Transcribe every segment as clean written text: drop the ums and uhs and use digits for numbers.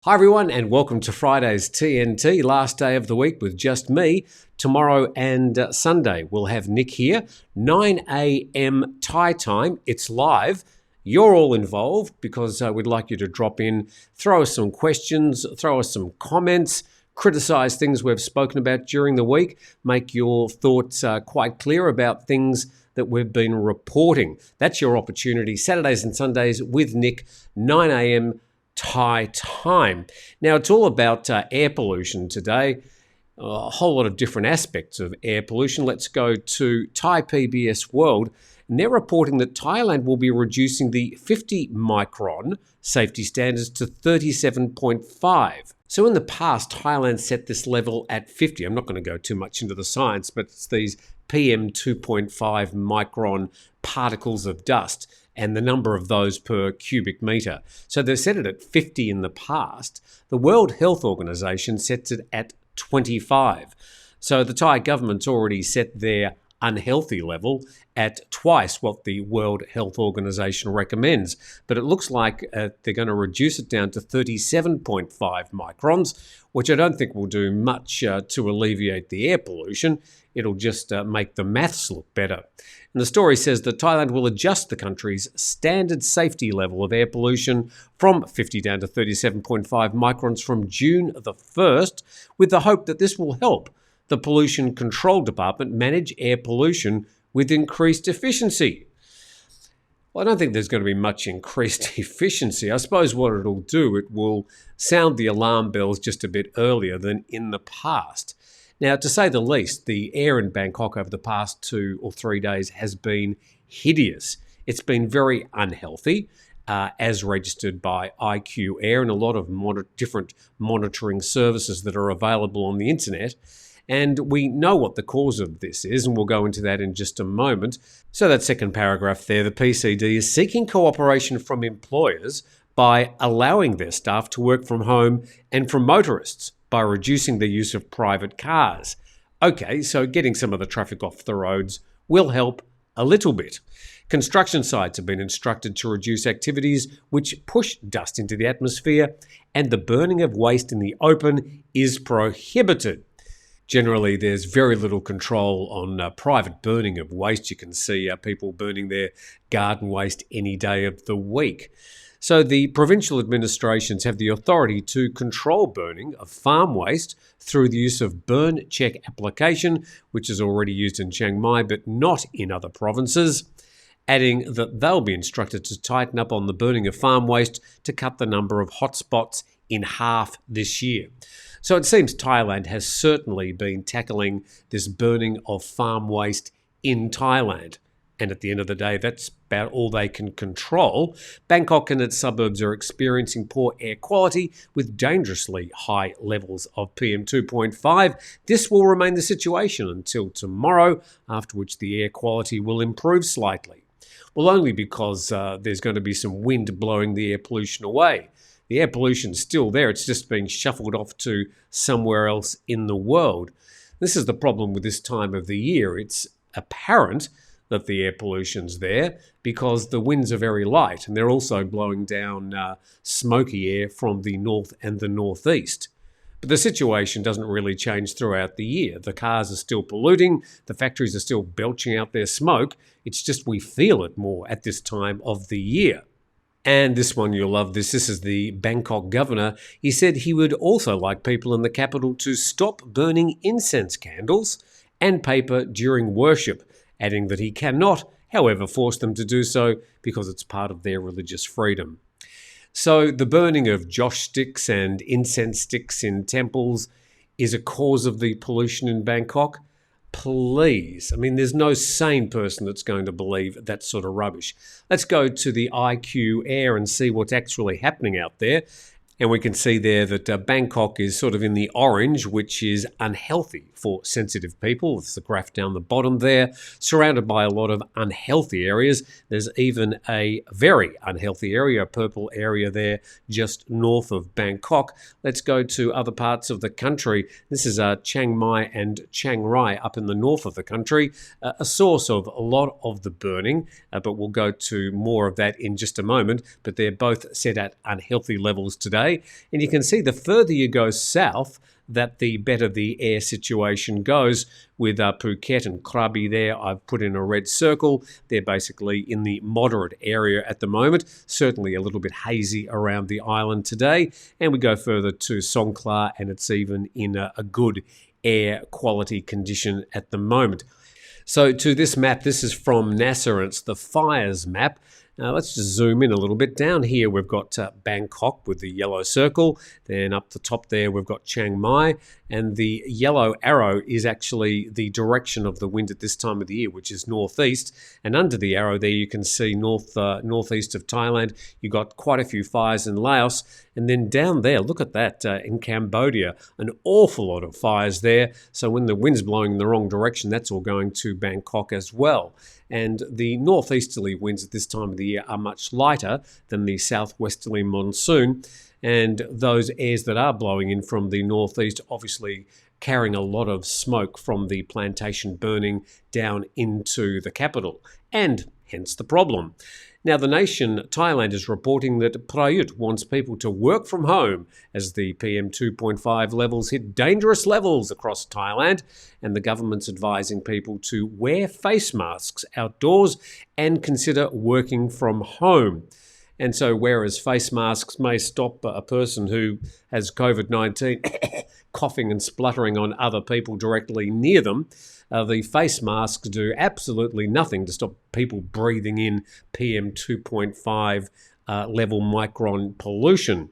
Hi everyone and welcome to Friday's TNT, last day of the week with just me. Tomorrow and Sunday we'll have Nick here, 9 a.m. Thai time. It's live. You're all involved because we'd like you to drop in, throw us some questions, throw us some comments, criticise things we've spoken about during the week, make your thoughts quite clear about things that we've been reporting. That's your opportunity, Saturdays and Sundays with Nick, 9 a.m. Thai time. Now, it's all about air pollution today, a whole lot of different aspects of air pollution. Let's go to Thai PBS World, and they're reporting that Thailand will be reducing the 50 micron safety standards to 37.5. So in the past, Thailand set this level at 50. I'm not going to go too much into the science, but it's these PM 2.5 micron particles of dust and the number of those per cubic metre. So they've set it at 50 in the past. The World Health Organization sets it at 25. So the Thai government's already set their unhealthy level at twice what the World Health Organization recommends. But it looks like they're going to reduce it down to 37.5 microns, which I don't think will do much to alleviate the air pollution. It'll just make the maths look better. And the story says that Thailand will adjust the country's standard safety level of air pollution from 50 down to 37.5 microns from June the 1st, with the hope that this will help the Pollution Control Department manage air pollution with increased efficiency. Well, I don't think there's going to be much increased efficiency. I suppose what it'll do, it will sound the alarm bells just a bit earlier than in the past. Now, to say the least, the air in Bangkok over the past 2 or 3 days has been hideous. It's been very unhealthy, as registered by IQ Air and a lot of different monitoring services that are available on the internet. And we know what the cause of this is, and we'll go into that in just a moment. So that second paragraph there, the PCD is seeking cooperation from employers by allowing their staff to work from home and from motorists by reducing the use of private cars. Okay, so getting some of the traffic off the roads will help a little bit. Construction sites have been instructed to reduce activities which push dust into the atmosphere, and the burning of waste in the open is prohibited. Generally, there's very little control on private burning of waste. You can see people burning their garden waste any day of the week. So the provincial administrations have the authority to control burning of farm waste through the use of burn check application, which is already used in Chiang Mai but not in other provinces, adding that they'll be instructed to tighten up on the burning of farm waste to cut the number of hotspots in half this year. So it seems Thailand has certainly been tackling this burning of farm waste in Thailand. And at the end of the day, that's about all they can control. Bangkok and its suburbs are experiencing poor air quality with dangerously high levels of PM 2.5. This will remain the situation until tomorrow, after which the air quality will improve slightly. Well, only because there's going to be some wind blowing the air pollution away. The air pollution's still there, it's just being shuffled off to somewhere else in the world. This is the problem with this time of the year. It's apparent that the air pollution's there because the winds are very light and they're also blowing down smoky air from the north and the northeast. But the situation doesn't really change throughout the year. The cars are still polluting, the factories are still belching out their smoke. It's just we feel it more at this time of the year. And this one, you'll love this. This is the Bangkok governor. He said he would also like people in the capital to stop burning incense candles and paper during worship, adding that he cannot, however, force them to do so because it's part of their religious freedom. So the burning of joss sticks and incense sticks in temples is a cause of the pollution in Bangkok. Please. I mean, there's no sane person that's going to believe that sort of rubbish. Let's go to the IQ Air and see what's actually happening out there. And we can see there that Bangkok is sort of in the orange, which is unhealthy for sensitive people. It's the graph down the bottom there, surrounded by a lot of unhealthy areas. There's even a very unhealthy area, a purple area there just north of Bangkok. Let's go to other parts of the country. This is Chiang Mai and Chiang Rai up in the north of the country, a source of a lot of the burning, but we'll go to more of that in just a moment. But they're both set at unhealthy levels today. yesterday. And you can see the further you go south, that the better the air situation goes. With Phuket and Krabi there, I've put in a red circle. They're basically in the moderate area at the moment, certainly a little bit hazy around the island today. And we go further to Songkhla, and it's even in a good air quality condition at the moment. So to this map, this is from NASA, and it's the fires map. Now let's just zoom in a little bit. Down here we've got Bangkok with the yellow circle. Then up the top there we've got Chiang Mai, and the yellow arrow is actually the direction of the wind at this time of the year, which is northeast. And under the arrow there you can see northeast of Thailand. You've got quite a few fires in Laos. And then down there, look at that, in Cambodia, an awful lot of fires there. So when the wind's blowing in the wrong direction, that's all going to Bangkok as well. And the northeasterly winds at this time of the year are much lighter than the southwesterly monsoon. And those airs that are blowing in from the northeast obviously carrying a lot of smoke from the plantation burning down into the capital, and hence the problem. Now, the nation, Thailand, is reporting that Prayut wants people to work from home as the PM 2.5 levels hit dangerous levels across Thailand, and the government's advising people to wear face masks outdoors and consider working from home. And so whereas face masks may stop a person who has COVID-19 coughing and spluttering on other people directly near them, the face masks do absolutely nothing to stop people breathing in PM 2.5 level micron pollution.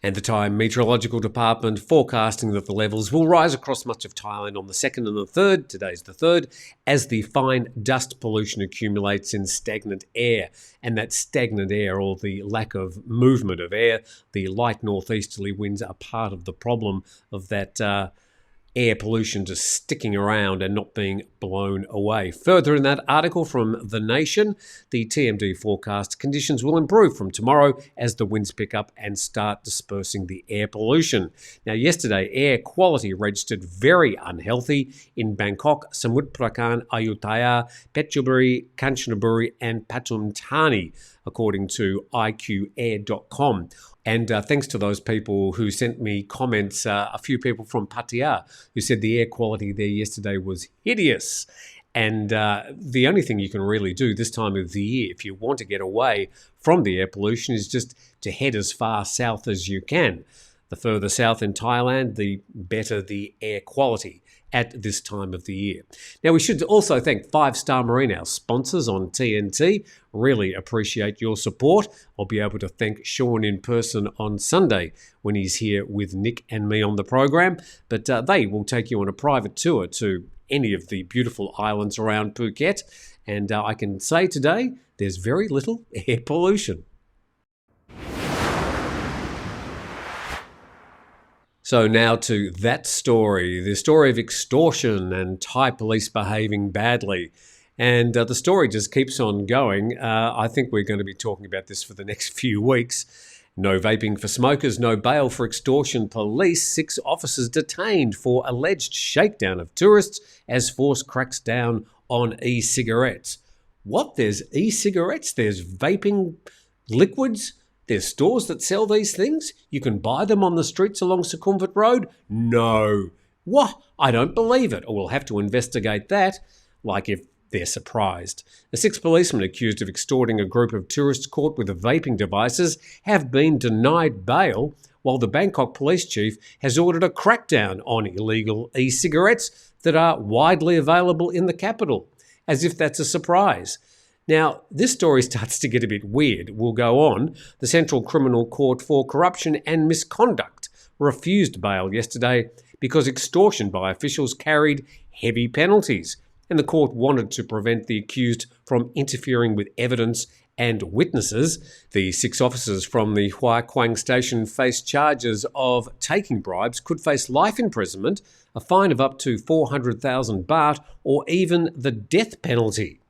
And the Thai Meteorological Department forecasting that the levels will rise across much of Thailand on the 2nd and the 3rd, today's the 3rd, as the fine dust pollution accumulates in stagnant air. And that stagnant air, or the lack of movement of air, the light northeasterly winds are part of the problem of that air pollution just sticking around and not being blown away. Further in that article from The Nation, the TMD forecast conditions will improve from tomorrow as the winds pick up and start dispersing the air pollution. Now, yesterday, air quality registered very unhealthy in Bangkok, Samut Prakan, Ayutthaya, Phetchaburi, Kanchanaburi and Pathum Thani, according to IQAir.com. And thanks to those people who sent me comments, a few people from Pattaya who said the air quality there yesterday was hideous. And the only thing you can really do this time of the year, if you want to get away from the air pollution, is just to head as far south as you can. The further south in Thailand, the better the air quality at this time of the year. Now, we should also thank 5 Star Marine, our sponsors on TNT. Really appreciate your support. I'll be able to thank Sean in person on Sunday when he's here with Nick and me on the program. But they will take you on a private tour to any of the beautiful islands around Phuket. And I can say today, there's very little air pollution. So now to that story, the story of extortion and Thai police behaving badly. And the story just keeps on going. I think we're going to be talking about this for the next few weeks. No vaping for smokers, no bail for extortion police. 6 officers detained for alleged shakedown of tourists as force cracks down on e-cigarettes. What? There's e-cigarettes? There's vaping liquids? There's stores that sell these things? You can buy them on the streets along Sukhumvit Road? No. What? I don't believe it. Or we'll have to investigate that, like if they're surprised. The 6 policemen accused of extorting a group of tourists caught with vaping devices have been denied bail, while the Bangkok police chief has ordered a crackdown on illegal e-cigarettes that are widely available in the capital. As if that's a surprise. Now, this story starts to get a bit weird. We'll go on. The Central Criminal Court for Corruption and Misconduct refused bail yesterday because extortion by officials carried heavy penalties, and the court wanted to prevent the accused from interfering with evidence and witnesses. The 6 officers from the Hua Kwang station face charges of taking bribes, could face life imprisonment, a fine of up to 400,000 baht, or even the death penalty.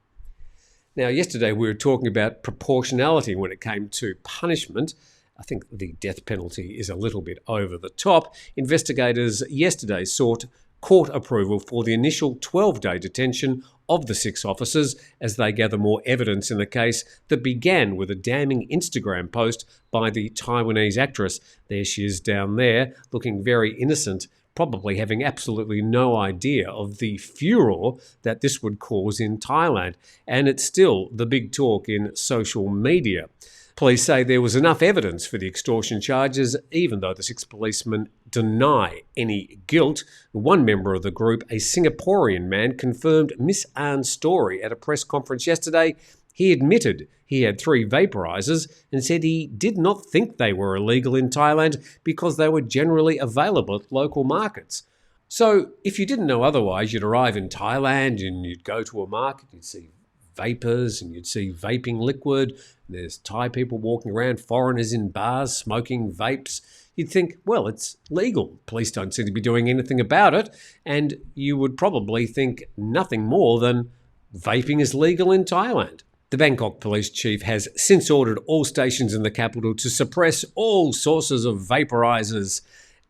Now, yesterday we were talking about proportionality when it came to punishment. I think the death penalty is a little bit over the top. Investigators yesterday sought court approval for the initial 12-day detention of the 6 officers as they gather more evidence in the case that began with a damning Instagram post by the Taiwanese actress. There she is down there, looking very innocent, probably having absolutely no idea of the furor that this would cause in Thailand. And it's still the big talk in social media. Police say there was enough evidence for the extortion charges, even though the 6 policemen deny any guilt. One member of the group, a Singaporean man, confirmed Miss Ann's story at a press conference yesterday. He admitted he had 3 vaporizers and said he did not think they were illegal in Thailand because they were generally available at local markets. So if you didn't know otherwise, you'd arrive in Thailand and you'd go to a market, you'd see vapors and you'd see vaping liquid. There's Thai people walking around, foreigners in bars smoking vapes. You'd think, well, it's legal. Police don't seem to be doing anything about it. And you would probably think nothing more than vaping is legal in Thailand. The Bangkok police chief has since ordered all stations in the capital to suppress all sources of vaporizers,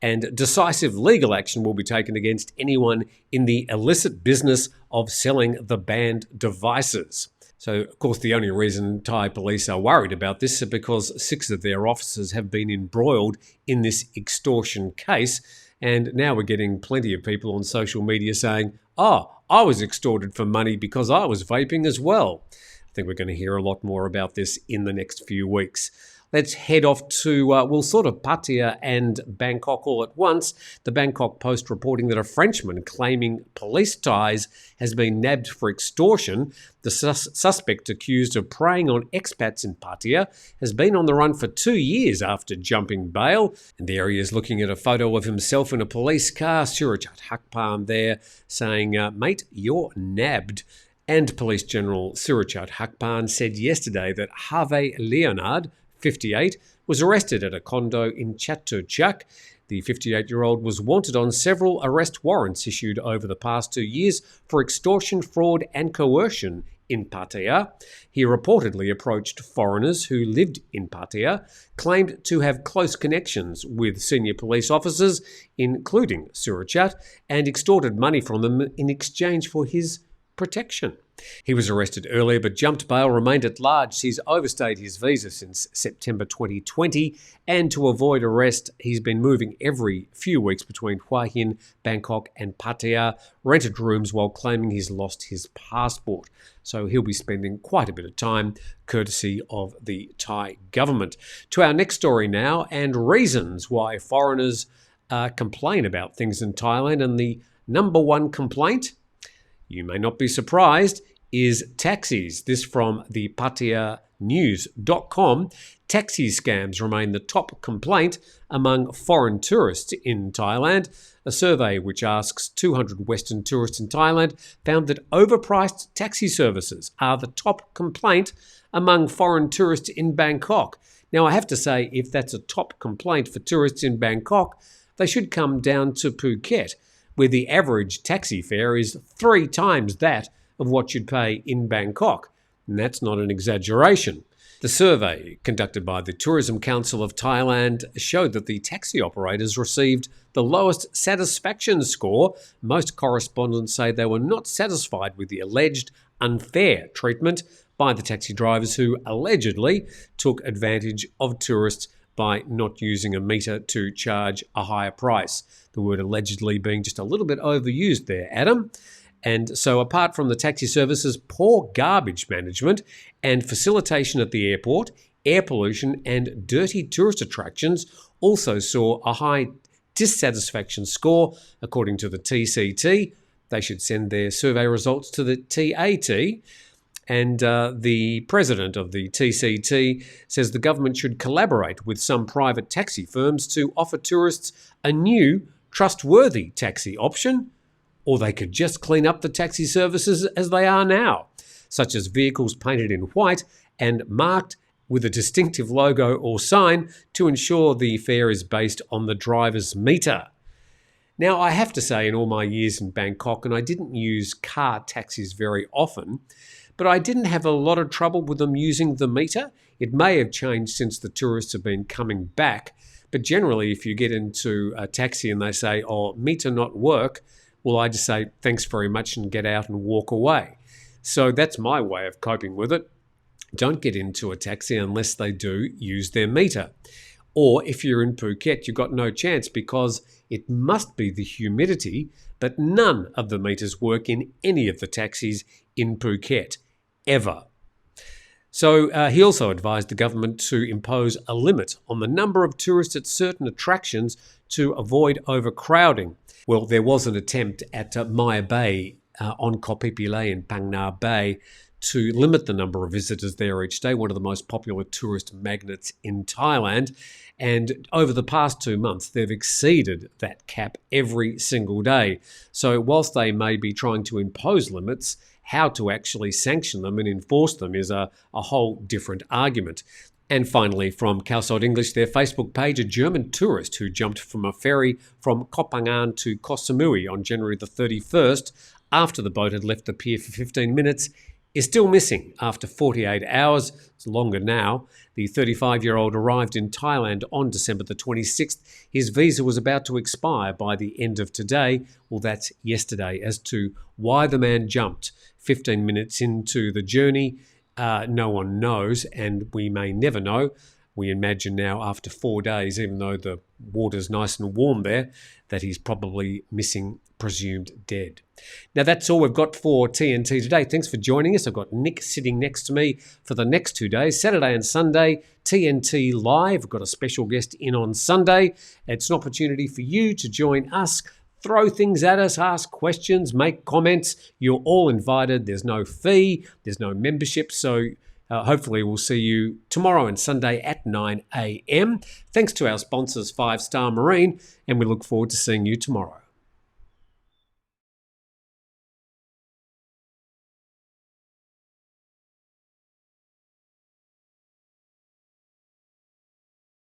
and decisive legal action will be taken against anyone in the illicit business of selling the banned devices. So, of course, the only reason Thai police are worried about this is because 6 of their officers have been embroiled in this extortion case, and now we're getting plenty of people on social media saying, "Oh, I was extorted for money because I was vaping as well." I think we're going to hear a lot more about this in the next few weeks. Let's head off to, Pattaya and Bangkok all at once. The Bangkok Post reporting that a Frenchman claiming police ties has been nabbed for extortion. The suspect, accused of preying on expats in Pattaya, has been on the run for 2 years after jumping bail. And there he is looking at a photo of himself in a police car. Surajat Hakpan there saying, "Mate, you're nabbed." And Police General Surajat Hakpan said yesterday that Harvey Leonard, 58, was arrested at a condo in Chatuchak. The 58-year-old was wanted on several arrest warrants issued over the past 2 years for extortion, fraud and coercion in Pattaya. He reportedly approached foreigners who lived in Pattaya, claimed to have close connections with senior police officers, including Surajat, and extorted money from them in exchange for his protection. He was arrested earlier but jumped bail, remained at large. He's overstayed his visa since September 2020, and to avoid arrest, he's been moving every few weeks between Hua Hin, Bangkok and Pattaya, rented rooms while claiming he's lost his passport. So he'll be spending quite a bit of time courtesy of the Thai government. To our next story now, and reasons why foreigners complain about things in Thailand. And the number one complaint, you may not be surprised, is taxis. This from the PattayaNews.com. Taxi scams remain the top complaint among foreign tourists in Thailand. A survey which asks 200 Western tourists in Thailand found that overpriced taxi services are the top complaint among foreign tourists in Bangkok. Now, I have to say, if that's a top complaint for tourists in Bangkok, they should come down to Phuket, where the average taxi fare is 3 times that of what you'd pay in Bangkok. And that's not an exaggeration. The survey conducted by the Tourism Council of Thailand showed that the taxi operators received the lowest satisfaction score. Most correspondents say they were not satisfied with the alleged unfair treatment by the taxi drivers who allegedly took advantage of tourists by not using a meter to charge a higher price. The word allegedly being just a little bit overused there, Adam. And so apart from the taxi services, poor garbage management and facilitation at the airport, air pollution and dirty tourist attractions also saw a high dissatisfaction score, according to the TCT. They should send their survey results to the TAT. And the president of the TCT says the government should collaborate with some private taxi firms to offer tourists a new, trustworthy taxi option, or they could just clean up the taxi services as they are now, such as vehicles painted in white and marked with a distinctive logo or sign to ensure the fare is based on the driver's meter. Now, I have to say, in all my years in Bangkok, and I didn't use car taxis very often, but I didn't have a lot of trouble with them using the meter. It may have changed since the tourists have been coming back, but generally if you get into a taxi and they say, "Oh, meter not work," well, I just say, "Thanks very much," and get out and walk away. So that's my way of coping with it. Don't get into a taxi unless they do use their meter. Or if you're in Phuket, you've got no chance because it must be the humidity, but none of the meters work in any of the taxis in Phuket, ever. So he also advised the government to impose a limit on the number of tourists at certain attractions to avoid overcrowding. Well, there was an attempt at Maya Bay on Koh Phi Phi Lay in Phang Nga Bay to limit the number of visitors there each day, one of the most popular tourist magnets in Thailand. And over the past 2 months, they've exceeded that cap every single day. So whilst they may be trying to impose limits, how to actually sanction them and enforce them is a whole different argument. And finally, from Calside English, their Facebook page, a German tourist who jumped from a ferry from Koh Phangan to Koh Samui on January the 31st after the boat had left the pier for 15 minutes is still missing after 48 hours. It's longer now. The 35-year-old arrived in Thailand on December the 26th. His visa was about to expire by the end of today. Well, that's yesterday. As to why the man jumped 15 minutes into the journey, no one knows, and we may never know. We imagine now after 4 days, even though the water's nice and warm there, that he's probably missing, presumed dead. Now that's all we've got for TNT today. Thanks for joining us. I've got Nick sitting next to me for the next 2 days, Saturday and Sunday, TNT Live. We've got a special guest in on Sunday. It's an opportunity for you to join us, throw things at us, ask questions, make comments. You're all invited. There's no fee. There's no membership. So hopefully we'll see you tomorrow and Sunday at 9 a.m. Thanks to our sponsors, 5 Star Marine, and we look forward to seeing you tomorrow.